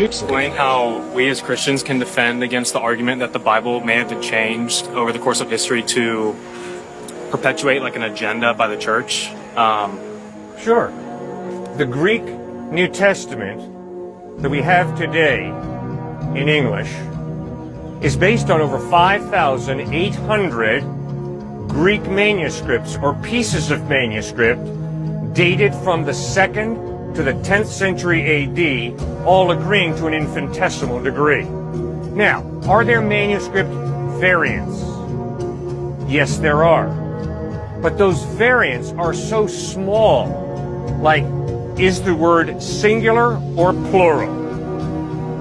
you explain how we as Christians can defend against the argument that the Bible may have been changed over the course of history to perpetuate like an agenda by the church? Sure. The Greek New Testament that we have today in English is based on over 5,800 Greek manuscripts or pieces of manuscript dated from the 2nd to the 10th century AD, all agreeing to an infinitesimal degree. Now, are there manuscript variants? Yes, there are. But those variants are so small, like, is the word singular or plural?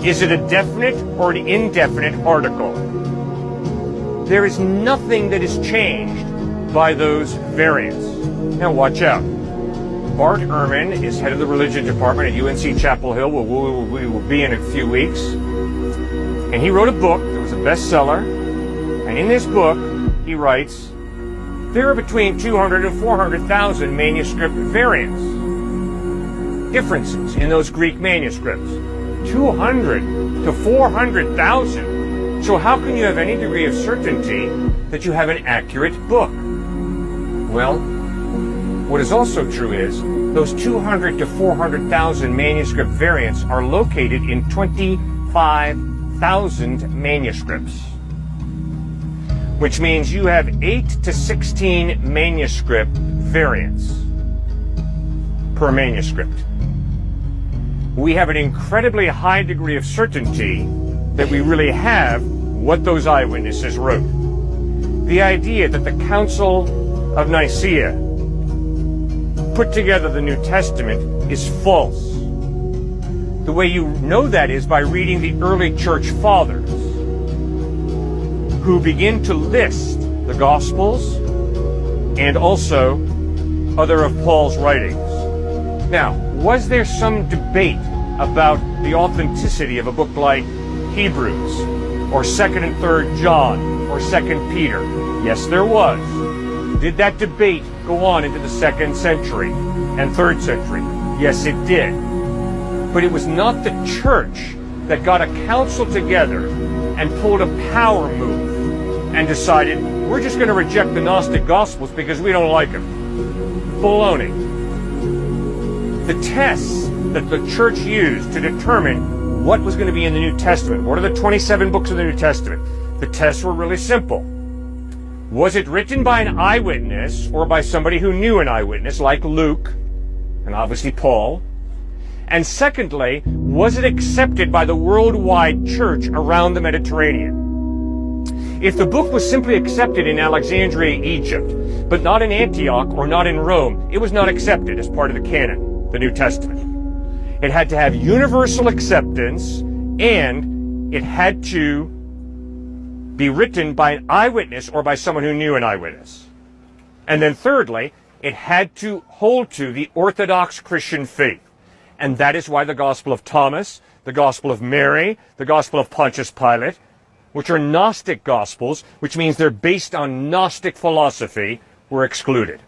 Is it a definite or an indefinite article? There is nothing that is changed by those variants. Now watch out. Bart Ehrman is head of the religion department at UNC Chapel Hill, where we will be in a few weeks. And he wrote a book that was a bestseller. And in this book, he writes, there are between 200 and 400,000 manuscript variants. Differences in those Greek manuscripts. 200 to 400,000. So how can you have any degree of certainty that you have an accurate book? Well, what is also true is those 200 to 400,000 manuscript variants are located in 25,000 manuscripts, which means you have 8 to 16 manuscript variants per manuscript. We have an incredibly high degree of certainty that we really have what those eyewitnesses wrote. The idea that the Council of Nicaea put together the New Testament is false. The way you know that is by reading the early church fathers, who begin to list the Gospels and also other of Paul's writings. Now, was there some debate about the authenticity of a book like Hebrews, or 2nd and 3rd John, or 2nd Peter? Yes, there was. Did that debate go on into the 2nd century and 3rd century? Yes, it did. But it was not the church that got a council together and pulled a power move and decided, we're just going to reject the Gnostic Gospels because we don't like them. Baloney. The tests that the church used to determine what was going to be in the New Testament, what are the 27 books of the New Testament? The tests were really simple. Was it written by an eyewitness or by somebody who knew an eyewitness, like Luke and obviously Paul? And secondly, was it accepted by the worldwide church around the Mediterranean? If the book was simply accepted in Alexandria, Egypt, but not in Antioch or not in Rome, it was not accepted as part of the canon, the New Testament. It had to have universal acceptance, and it had to be written by an eyewitness or by someone who knew an eyewitness. And then thirdly, it had to hold to the Orthodox Christian faith. And that is why the Gospel of Thomas, the Gospel of Mary, the Gospel of Pontius Pilate, which are Gnostic Gospels, which means they're based on Gnostic philosophy, were excluded.